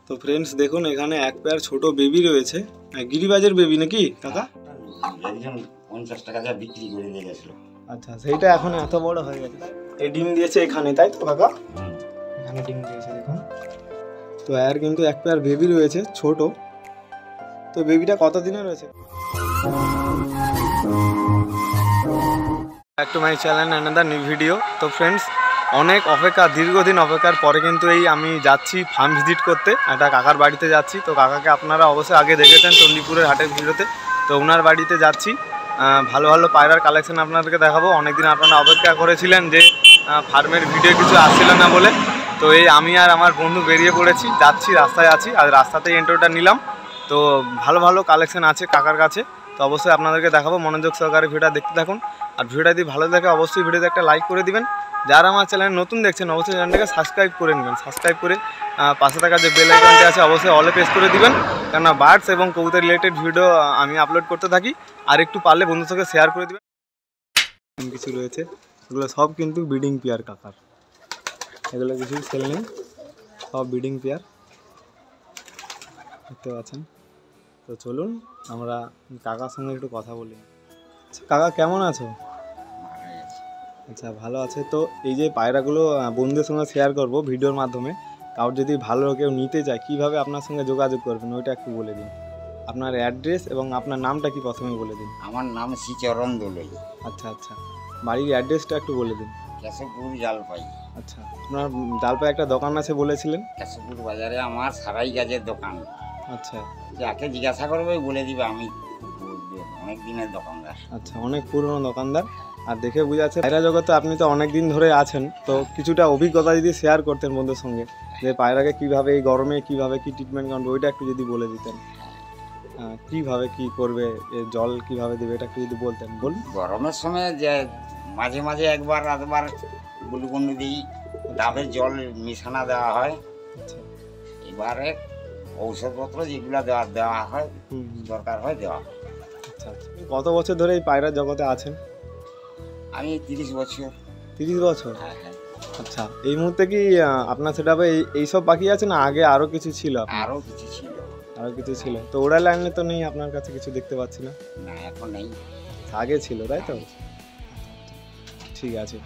তো ফ্রেন্ডস দেখুন এখানে এক পেয়ার ছোট বেবি রয়েছে, গিরিবাজের বেবি নাকি কাকা? একজন 50 টাকা দিয়ে বিক্রি করে দিয়ে গেছিল। আচ্ছা, সেইটা এখন এত বড় হয়ে গেছে। এই ডিম দিয়েছে এখানে, তাই তো কাকা? এখানে ডিম দিয়েছে দেখুন। তো এর কিন্তু এক পেয়ার বেবি রয়েছে ছোট। তো বেবিটা কত দিনে রয়েছে? Back to my channel another new video. তো ফ্রেন্ডস অনেক অপেক্ষা, দীর্ঘদিন অপেক্ষার পরে কিন্তু এই আমি যাচ্ছি ফার্ম ভিজিট করতে, একটা কাকার বাড়িতে যাচ্ছি। তো কাকাকে আপনারা অবশ্যই আগে দেখেছেন চণ্ডীপুরের হাটের ভিডিওতে। তো ওনার বাড়িতে যাচ্ছি, ভালো ভালো পায়রার কালেকশন আপনাদেরকে দেখাবো। অনেকদিন আপনারা অপেক্ষা করেছিলেন যে ফার্মের ভিডিও কিছু আসছিল না বলে। তো এই আমি আর আমার বন্ধু বেরিয়ে পড়েছি, যাচ্ছি, রাস্তায় আছি, আর রাস্তাতেই এন্ট্রোটা নিলাম। তো ভালো ভালো কালেকশন আছে কাকার কাছে, তো অবশ্যই আপনাদেরকে দেখাবো। মনোযোগ সহকারে ভিডিওটা দেখতে থাকুন। আর ভিডিওটা যদি ভালো লাগে অবশ্যই ভিডিওতে একটা লাইক করে দিবেন। যারা আমার চ্যানেল নতুন দেখছেন অবশ্যই চ্যানেলটাকে সাবস্ক্রাইব করে নেবেন। সাবস্ক্রাইব করে পাশে থাকা যে বেল আইকনটি আছে অবশ্যই অলে প্রেস করে দিবেন, কেননা বার্ডস এবং কবুতর রিলেটেড ভিডিও আমি আপলোড করতে থাকি। আর একটু পারলে বন্ধুর সঙ্গে শেয়ার করে দিবেন। কিছু রয়েছে, এগুলো সব কিন্তু ব্রিডিং পেয়ার কাকার, এগুলো কিছু সেল নেই, সব ব্রিডিং পেয়ার দেখতে পাচ্ছেন। তো চলুন আমরা কাকার সঙ্গে একটু কথা বলি। কাকা কেমন আছো? আচ্ছা, ভালো আছে। তো এই যে পায়রাগুলো বন্ধুদের সঙ্গে শেয়ার করব ভিডিওর মাধ্যমে, কারোর যদি ভালো কেউ নিতে চায় কীভাবে আপনার সঙ্গে যোগাযোগ করবেন ওইটা একটু বলে দিন। আপনার অ্যাড্রেস এবং আপনার নামটা কি প্রথমে বলে দিন। আমার নাম শ্রীচরণ দোলই। আচ্ছা আচ্ছা, বাড়ির অ্যাড্রেসটা একটু বলে দিন। কেশবপুর জালপাই। আচ্ছা, আপনার জালপাই একটা দোকান আছে বলেছিলেন। কেশবপুর বাজারে আমার সারাই গাছের দোকান। আচ্ছা, যাকে জিজ্ঞাসা করবে বলে দিবে, আমি অনেক দিনের দোকানদার। আচ্ছা, অনেক পুরনো দোকানদার। আর দেখে বোঝা যাচ্ছে পায়রা জগতে আপনি তো অনেক দিন ধরে আছেন। তো কিছুটা অভিজ্ঞতা যদি শেয়ার করতেন বন্ধুর সঙ্গে, যে পায়রাকে কীভাবে এই গরমে কীভাবে কী ট্রিটমেন্ট করবে ওইটা একটু যদি বলে দিতেন। কীভাবে কী করবে, জল কীভাবে দেবে এটা একটু যদি বলতেন। বলুন। গরমের সময় যে মাঝে মাঝে একবার আধবার গ্লুকন দিই, ডাবের জল মিশানা দেওয়া হয়। এবারে ঔষধপত্র যেগুলো দেওয়া হয়, দরকার হয় দেওয়া হয়। আচ্ছা আচ্ছা, কত বছর ধরে এই পায়রা জগতে আছেন? আমি 30 বছর। 30 বছর? হ্যাঁ হ্যাঁ। আচ্ছা, এই মুহূর্তে কি আপনার সেটাপে এইসব বাকি আছে না আগে আরও কিছু ছিল? আরও কিছু ছিল। আরও কিছু ছিল, তো ওরা লাইনে তো নেই আপনার কাছে, কিছু দেখতে পাচ্ছি না। না, এখন নেই। আগে ছিল, তাই তো? ঠিক আছে।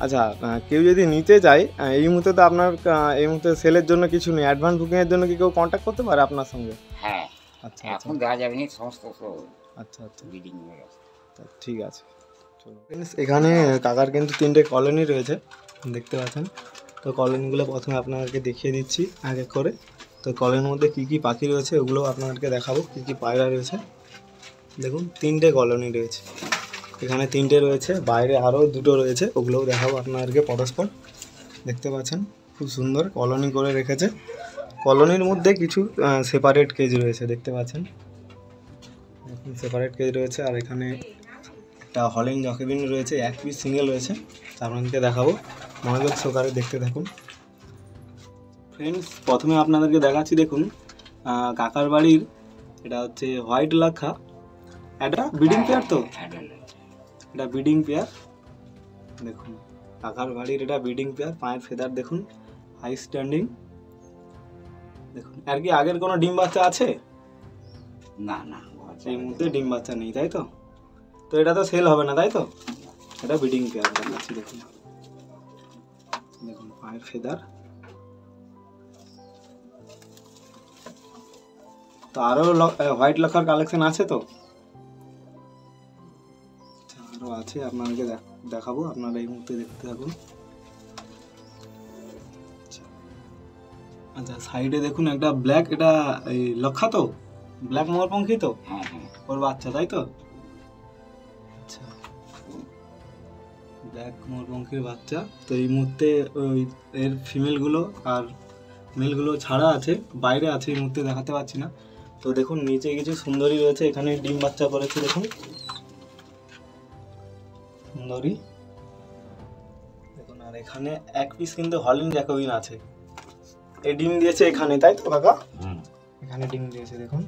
আচ্ছা, কেউ যদি নিতে চায় এই মুহূর্তে, তো আপনার এই মুহূর্তে সেলের জন্য কিছু নেই, অ্যাডভান্স বুকিংয়ের জন্য কি কেউ কন্ট্যাক্ট করতে পারে আপনার সঙ্গে? হ্যাঁ। আচ্ছা, এখন দেওয়া যাবে না, সমস্ত। আচ্ছা আচ্ছা, ব্রিডিং হয়ে গেছে। ঠিক আছে। চলো ফ্রেন্ডস, এখানে কাকার কিন্তু 3টে কলোনি রয়েছে দেখতে পাচ্ছেন। তো কলোনিগুলো প্রথমে আপনাদেরকে দেখিয়ে দিচ্ছি এক এক করে। তো কলোনির মধ্যে কী কী পাখি রয়েছে ওগুলো আপনাদেরকে দেখাবো, কী কী পায়রা রয়েছে। দেখুন 3টে কলোনি রয়েছে, এখানে 3টে রয়েছে, বাইরে আরও 2টো রয়েছে, ওগুলোও দেখাবো আপনাদেরকে পরস্পর। দেখতে পাচ্ছেন খুব সুন্দর কলোনি করে রেখেছে। কলোনির মধ্যে কিছু সেপারেট কেজ রয়েছে দেখতে পাচ্ছেন, সেপারেট কেজ রয়েছে। আর এখানে একটা হলিং জকেবিন রয়েছে, এক পিস সিঙ্গেল রয়েছে, আপনাদেরকে দেখাবো, মনোযোগ সহকারে দেখতে থাকুন। ফ্রেন্ডস প্রথমে আপনাদেরকে দেখাচ্ছি, দেখুন কাকার বাড়ির এটা হচ্ছে হোয়াইট লাক্ষা, এটা ব্রিডিং পেয়ার। তো এটা ব্রিডিং পেয়ার, দেখুন কাকার বাড়ির এটা ব্রিডিং পেয়ার। পায়ের ফেদার দেখুন, হাই স্ট্যান্ডিং। দেখুন আর কি আগের কোনো ডিম বাচ্চা আছে? না না, এই মুহূর্তে ডিম বাচ্চা নেই, তাই তো? তো এটা তো সেল হবে না, তাই তো? এটা ব্রিডিং পেয়ার দেখাচ্ছি, দেখুন দেখুন পায়ের ফেদার। তো আরও হোয়াইট লখার কালেকশন আছে তো? আচ্ছা, আরও আছে, আপনাদেরকে দেখাবো, আপনারা এই মুহূর্তে দেখতে থাকুন। আচ্ছা, সাইডে দেখুন একটা ব্ল্যাক, এটা এই লক্ষা তো, ব্ল্যাক ময়ূরপঙ্খী তো, ওর বাচ্চা, তাই তো? আচ্ছা, ব্ল্যাক ময়ূরপঙ্খীর বাচ্চা। তো এই মুহূর্তে ওই এর ফিমেলগুলো আর মেলগুলো ছাড়া আছে, বাইরে আছে, এই মুহূর্তে দেখাতে পাচ্ছি না। তো দেখুন নিচে কিছু সুন্দরী রয়েছে, এখানে ডিম বাচ্চা করেছে, দেখুন সুন্দরী দেখুন। আর এখানে এক পিস কিন্তু হলিং জ্যাকোবিন আছে, এই ডিম দিয়েছে এখানে, তাই তো কাকা? এখানে ডিম দিয়েছে, দেখুন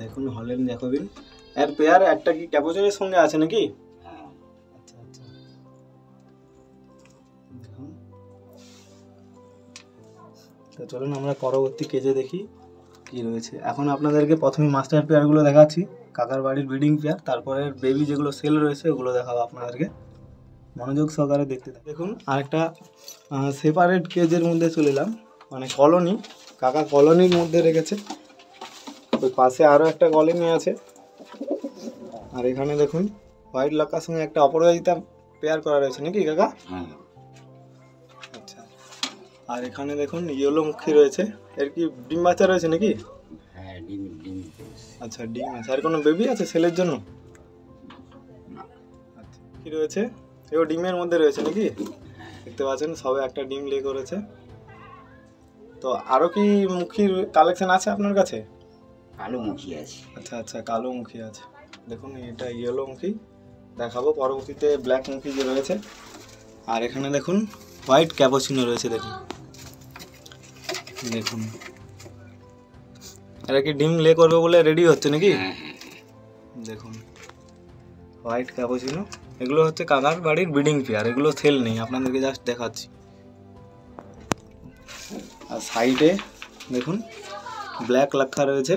দেখুন হলিং জ্যাকোবিন। এর পেয়ার একটা কি ক্যাপুচিনোর সঙ্গে আছে নাকি? আচ্ছা আচ্ছা, দেখুন তো চলুন আমরা পরবর্তী কেজে দেখি কি রয়েছে। এখন আপনাদেরকে প্রথমে মাস্টার পেয়ারগুলো দেখাচ্ছি, কাকার বাড়ির ব্রিডিং পেয়ার, তারপরে বেবি যেগুলো সেল রয়েছে ওগুলো দেখাবো আপনাদেরকে, মনোযোগ সহকারে দেখতে থাকুন। দেখুন আরেকটা সেপারেট কেজের মধ্যে চলে এলাম, মানে কলোনি, কাকা কলোনির মধ্যে রেখেছে। ওই পাশে আরও একটা কলোনি আছে, আর এখানে দেখুন হোয়াইট লকার সঙ্গে একটা অপরাজিতা পেয়ার করা রয়েছে নাকি কাকা? হ্যাঁ আচ্ছা, আর এখানে দেখুন ইয়েলো মুখী রয়েছে, এর কি ডিম বাচ্চা রয়েছে নাকি? হ্যাঁ ডিম ডিম। আচ্ছা ডিম আছে, আর কোনো বেবি আছে সেলের জন্য? আচ্ছা কি রয়েছে, এও ডিমের মধ্যে রয়েছে নাকি? দেখতে পাচ্ছেন সবে একটা ডিম লে করেছে। তো আরও কি মুখীর কালেকশন আছে আপনার কাছে? কালো মুখী আছে। আচ্ছা আচ্ছা, কালো মুখী আছে। দেখুন এটা ইয়েলো মুখী দেখাবো, পরবর্তীতে ব্ল্যাক মুখী যে রয়েছে। আর এখানে দেখুন হোয়াইট ক্যাপুচিনো রয়েছে, দেখুন দেখুন এরা কি ডিম লে করবে বলে রেডি হচ্ছে নাকি? দেখুন হোয়াইট ক্যাপুচিনো, এগুলো হচ্ছে কাকার বাড়ির ব্রিডিং পেয়ার, এগুলো সেল নেই, আপনাদেরকে জাস্ট দেখাচ্ছি। আর সাইডে দেখুন ব্ল্যাক লক্ষা রয়েছে,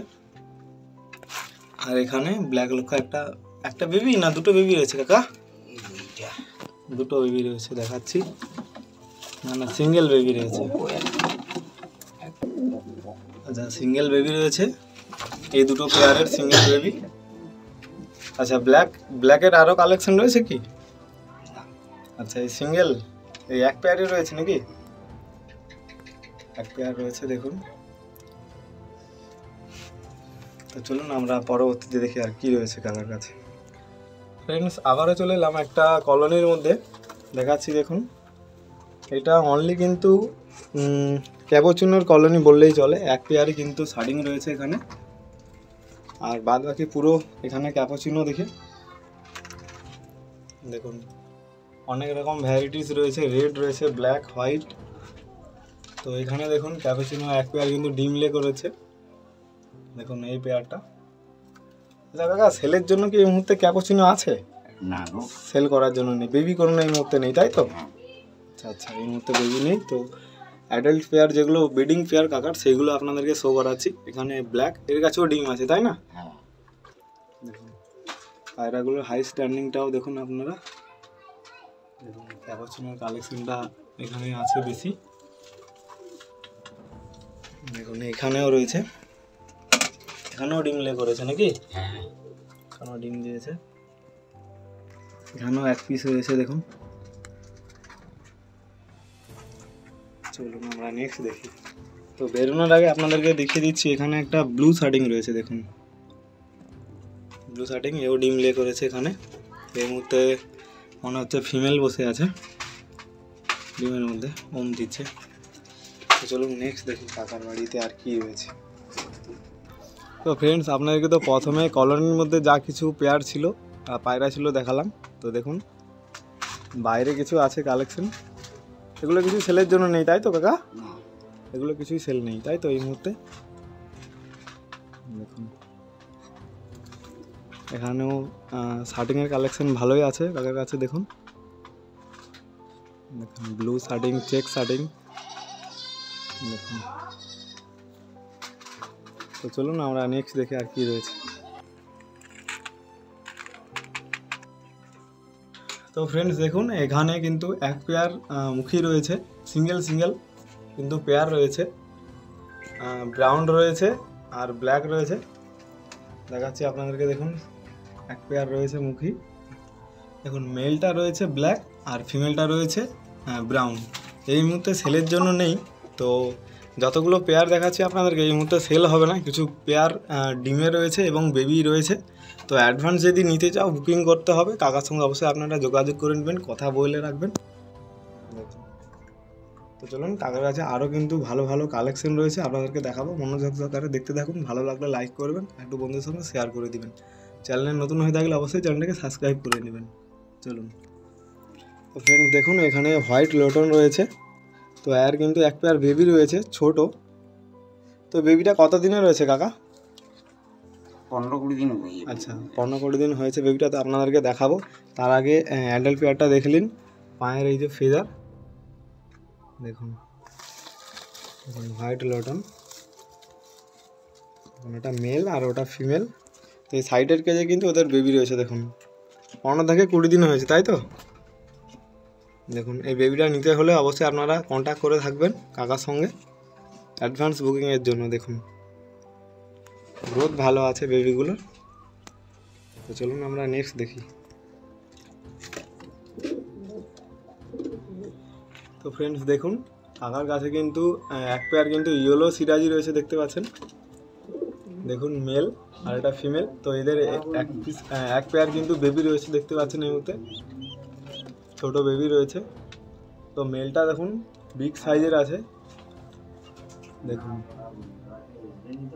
আর এখানে ব্ল্যাক লক্ষা একটা একটা বেবি না দুটো বেবি রয়েছে কাকা? দুটো বেবি রয়েছে, দেখাচ্ছি। না না সিঙ্গেল বেবি রয়েছে। আচ্ছা সিঙ্গেল বেবি রয়েছে, এই দুটো পেয়ারের সিঙ্গেল বেবি। আচ্ছা ব্ল্যাকের আরও কালেকশন রয়েছে কি? আচ্ছা এই সিঙ্গেল এই এক পেয়ারই রয়েছে নাকি? এক পেয়ার রয়েছে দেখুন। তো চলুন আমরা পরবর্তীতে দেখি আর কি রয়েছে কাকার কাছে। ফ্রেন্ডস আবারও চলে এলাম একটা কলোনির মধ্যে, দেখাচ্ছি দেখুন। এটা অনলি কিন্তু ক্যাপুচিনোর কলোনি বললেই চলে, এক পেয়ারই কিন্তু শার্ডিং রয়েছে এখানে, আর বাদ বাকি পুরো এখানে ক্যাপুচিনো। দেখে দেখুন অনেক রকম ভ্যারাইটিস রয়েছে, রেড রয়েছে, ব্ল্যাক, হোয়াইট। তো এখানে দেখুন ক্যাপুচিনো এক পেয়ার কিন্তু ডিম লে করেছে, দেখুন এই পেয়ারটা। আচ্ছা কাকা সেলের জন্য কি এই মুহূর্তে ক্যাপুচিনো আছে? না গো, সেল করার জন্য নেই, বেবি কোনো এই মুহূর্তে নেই তাই তো? আচ্ছা আচ্ছা এই মুহূর্তে বেবি নেই। তো অ্যাডাল্ট পেয়ার যেগুলো ব্রিডিং পেয়ার কাকার সেইগুলো আপনাদেরকে শো করাচ্ছি। এখানে ব্ল্যাক, এর কাছেও ডিম আছে তাই না? হ্যাঁ দেখুন পায়রাগুলোর হাই স্ট্যান্ডিংটাও দেখুন আপনারা, দেখুন ক্যাপুচিনোর কালেকশনটা এখানে আছে বেশি। দেখুন এখানেও রয়েছে, এখানেও ডিম লে করেছে নাকি? হ্যাঁ এখানেও ডিম দিয়েছে, এখানেও এক পিস রয়েছে দেখুন। চলুন আমরা নেক্সট দেখি। তো বেরোনোর আগে আপনাদেরকে দেখিয়ে দিচ্ছি, এখানে একটা ব্লু শার্টিং রয়েছে দেখুন, ব্লু শার্টিং, এও ডিম লে করেছে এখানে। এই মুহূর্তে মনে হচ্ছে ফিমেল বসে আছে ডিমের মধ্যে, ওম দিচ্ছে। তো চলুন নেক্সট দেখি কাকার বাড়িতে আর কি রয়েছে। তো ফ্রেন্ডস আপনাদেরকে তো প্রথমে কলোনির মধ্যে যা কিছু পেয়ার ছিল পায়রা ছিল দেখালাম। তো দেখুন বাইরে কিছু আছে কালেকশন, এগুলো কিছু সেলের জন্য নেই তাই তো কাকা? এগুলো কিছুই সেল নেই তাই তো এই মুহূর্তে? দেখুন এখানেও শার্টিংয়ের কালেকশন ভালোই আছে কাকার কাছে, দেখুন দেখুন ব্লু শার্টিং, চেক শার্টিং দেখুন। তো চলুন আমরা নেক্সট দেখে আর কি রয়েছে। তো ফ্রেন্ডস দেখুন এখানে কিন্তু এক পেয়ার মুখী রয়েছে, সিঙ্গেল কিন্তু পেয়ার রয়েছে, ব্রাউন রয়েছে আর ব্ল্যাক রয়েছে, দেখাচ্ছি আপনাদেরকে। দেখুন এক পেয়ার রয়েছে মুখী, দেখুন মেলটা রয়েছে ব্ল্যাক আর ফিমেলটা রয়েছে ব্রাউন। এই মুহূর্তে সেলের জন্য নেই, তো যতগুলো পেয়ার দেখাচ্ছি আপনাদেরকে এই মুহূর্তে সেল হবে না, কিছু পেয়ার ডিমে রয়েছে এবং বেবি রয়েছে। তো অ্যাডভান্স যদি নিতে চাও বুকিং করতে হবে, কাকার সঙ্গে অবশ্যই আপনারা যোগাযোগ করে নেবেন, কথা বলে রাখবেন। তো চলুন কাকার কাছে আরও কিন্তু ভালো ভালো কালেকশন রয়েছে, আপনাদেরকে দেখাবো, মনোযোগ সহকারে দেখতে থাকুন। ভালো লাগলে লাইক করবেন, একটু বন্ধুদের সঙ্গে শেয়ার করে দিবেন, চ্যানেলে নতুন হয়ে থাকলে অবশ্যই চ্যানেলটাকে সাবস্ক্রাইব করে নেবেন। চলুন তো ফ্রেন্ড দেখুন এখানে হোয়াইট লোটন রয়েছে, তো এর কিন্তু এক পেয়ার বেবি রয়েছে ছোট। তো বেবিটা কত দিনে রয়েছে কাকা? 15-20 দিন হয়ে যাবে। আচ্ছা 15-20 দিন হয়েছে বেবিটা, তো আপনাদেরকে দেখাবো। তার আগে অ্যাডাল্ট পেয়ারটা দেখে নিন, পায়ের এই যে ফেদার দেখুন, হোয়াইট লটন, ওটা মেল আর ওটা ফিমেল। তো এই সাইডের কেজে কিন্তু ওদের বেবি রয়েছে দেখুন, 15 থেকে 20 দিন হয়েছে, তাই তো? দেখুন এই বেবিটা নিতে হলে অবশ্যই আপনারা কন্ট্যাক্ট করে থাকবেন কাকার সঙ্গে অ্যাডভান্স বুকিংয়ের জন্য। দেখুন গ্রোথ ভালো আছে বেবিগুলোর। তো চলুন আমরা নেক্সট দেখি। তো ফ্রেন্ডস দেখুন কাকার কাছে কিন্তু এক পেয়ার কিন্তু ইয়েলো সিরাজি রয়েছে, দেখতে পাচ্ছেন। দেখুন মেল আর এটা ফিমেল। তো এদের এক পেয়ার কিন্তু বেবি রয়েছে, দেখতে পাচ্ছেন এই মুহূর্তে ছোট বেবি রয়েছে। তো মেলটা দেখুন বিগ সাইজের আছে, দেখুন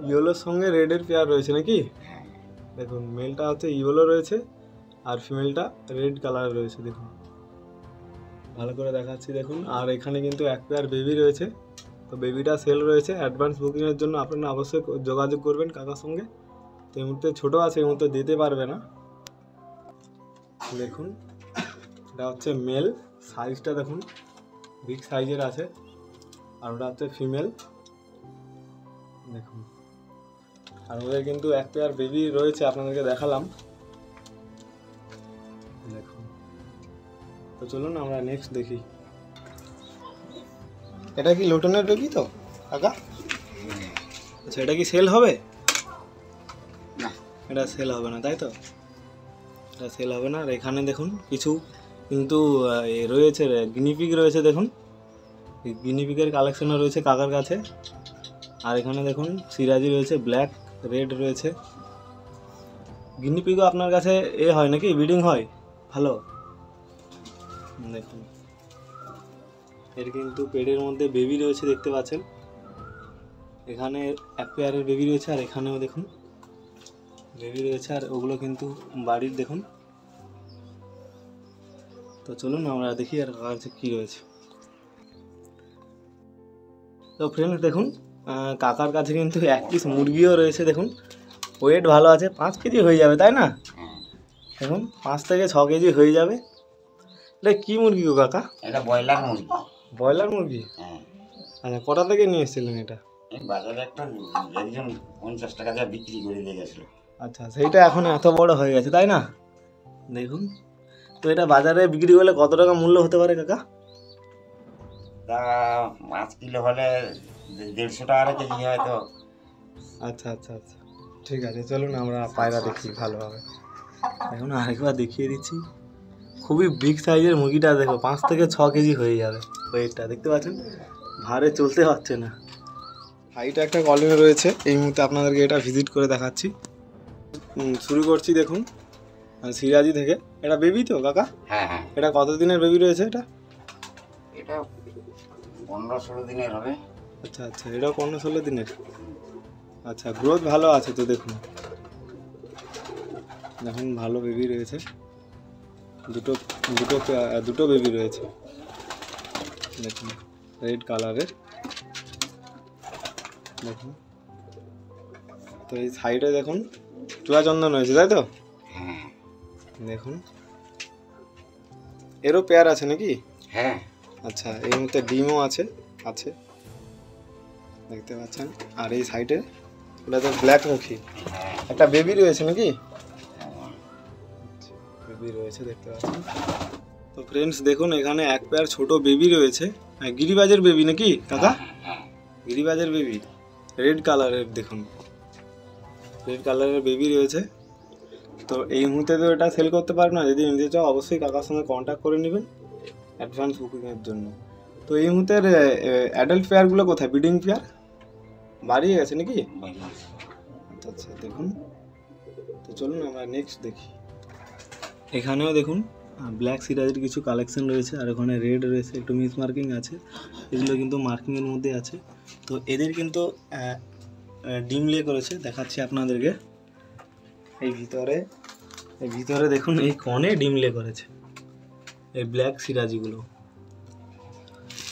ইয়েলোর সঙ্গে রেডের পেয়ার রয়েছে নাকি। দেখুন মেলটা হচ্ছে ইয়েলো রয়েছে আর ফিমেলটা রেড কালার রয়েছে, দেখুন ভালো করে দেখাচ্ছি দেখুন। আর এখানে কিন্তু এক পেয়ার বেবি রয়েছে। তো বেবিটা সেল রয়েছে, অ্যাডভান্স বুকিংয়ের জন্য আপনারা অবশ্যই যোগাযোগ করবেন কাকার সঙ্গে। তো এই মুহূর্তে ছোটো আছে, এই মুহূর্তে দিতে পারবে না। দেখুন এটা হচ্ছে মেল, সাইজটা দেখুন বিগ সাইজের আছে। আর ওটা হচ্ছে ফিমেল, দেখুন। আর ওদের কিন্তু এক পেয়ার বেবি রয়েছে, আপনাদেরকে দেখালাম দেখুন। তো চলুন আমরা নেক্সট দেখি। এটা কি লোটনের বেবি তো কাকা? আচ্ছা এটা কি সেল হবে? না, এটা সেল হবে না, তাই তো? এটা সেল হবে না। আর এখানে দেখুন কিছু কিন্তু রয়েছে গিনিপিগ রয়েছে, দেখুন গিনিপিগের কালেকশনও রয়েছে কাকার কাছে। আর এখানে দেখুন সিরাজি রয়েছে, ব্ল্যাক রেড রয়েছে। গিনিপিগও আপনার কাছে হয় নাকি, ব্রিডিং হয় ভালো? দেখুন এর কিন্তু পেটের মধ্যে বেবি রয়েছে, দেখতে পাচ্ছেন। এখানে এক পেয়ারের বেবি রয়েছে আর এখানেও দেখুন বেবি রয়েছে। আর ওগুলো কিন্তু বাড়ির দেখুন। তো চলুন আমরা দেখি আর কাকার কাছে কী রয়েছে। তো ফ্রেন্ডস দেখুন কাকার কাছে কিন্তু এক পিস মুরগিও রয়েছে, দেখুন ওয়েট ভালো আছে, 5 কেজি হয়ে যাবে, তাই না? দেখুন 5 থেকে 6 কেজি হয়ে যাবে। এটা কী মুরগি গো কাকা? এটা ব্রয়লার মুরগি। ব্রয়লার মুরগি? আচ্ছা কোথা থেকে নিয়ে এসেছিলেন এটা? এই বাজারে একটা একজন 50 টাকা দিয়ে বিক্রি করে দিয়ে গেছিল। আচ্ছা সেইটা এখন এত বড় হয়ে গেছে, তাই না? দেখুন তো এটা বাজারে বিক্রি করলে কত টাকা মূল্য হতে পারে কাকা? তা 5 কিলো হলে 150 টাকা কেজি হয়তো। আচ্ছা আচ্ছা আচ্ছা ঠিক আছে, চলুন আমরা পায়রা দেখি ভালোভাবে। এখন আরেকবার দেখিয়ে দিচ্ছি। খুবই বিগ সাইজের মুরগিটা, দেখো 5 থেকে 6 কেজি হয়ে যাবে ওয়েটটা, দেখতে পাচ্ছেন। ভারে চলতে পারছে না। হাইটা একটা কলোনি রয়েছে, এই মুহূর্তে আপনাদেরকে এটা ভিজিট করে দেখাচ্ছি। শুরু করছি দেখুন সিরাজি থেকে। এটা বেবি তো কাকা? হ্যাঁ হ্যাঁ। এটা কত দিনের বেবি রয়েছে এটা? এটা 15-16 দিনের হবে। আচ্ছা আচ্ছা এটাও 15-16 দিনের। আচ্ছা গ্রোথ ভালো আছে তো, দেখুন দেখুন ভালো বেবি রয়েছে। দুটো বেবি রয়েছে, দেখুন রেড কালারের, দেখুন। তো এই সাইডে দেখুন চুয়াচন্দন রয়েছে, তাই তো? হ্যাঁ দেখুন এরও পেয়ার আছে নাকি? হ্যাঁ। আচ্ছা এই মুহূর্তে ডিমও আছে, দেখতে পাচ্ছেন। আর এই সাইডে ওটা তো ব্ল্যাক মুখী, একটা বেবি রয়েছে নাকি? বেবি রয়েছে, দেখতে পাচ্ছেন। তো ফ্রেন্ডস দেখুন এখানে এক পেয়ার ছোট বেবি রয়েছে, গিরিবাজের বেবি নাকি কাকা? গিরিবাজের বেবি রেড কালারের, দেখুন রেড কালারের বেবি রয়েছে। তো এই মুহূর্তে তো এটা সেল করতে পারবে না, যদি নিতে চাও অবশ্যই কাকার সঙ্গে কন্ট্যাক্ট করে নেবেন অ্যাডভান্স বুকিংয়ের জন্য। তো এই মুহূর্তের অ্যাডাল্ট পেয়ারগুলো কোথায়? ব্রিডিং পেয়ার বাড়িয়ে গেছে নাকি? আচ্ছা আচ্ছা দেখুন। তো চলুন আমরা নেক্সট দেখি। এখানেও দেখুন ব্ল্যাক সিরাজের কিছু কালেকশন রয়েছে, আর ওখানে রেড রয়েছে, একটু মিস মার্কিং আছে, এগুলো কিন্তু মার্কিংয়ের মধ্যে আছে। তো এদের কিন্তু ডিম লে করেছে, দেখাচ্ছি আপনাদেরকে। এই ভিতরে দেখুন এই কনে ডিম লে করেছে এই ব্ল্যাক সিরাজিগুলো।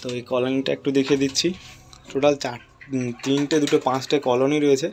তো এই কলোনিটা একটু দেখিয়ে দিচ্ছি। টোটাল 3টে 2টে 5টে কলোনি রয়েছে।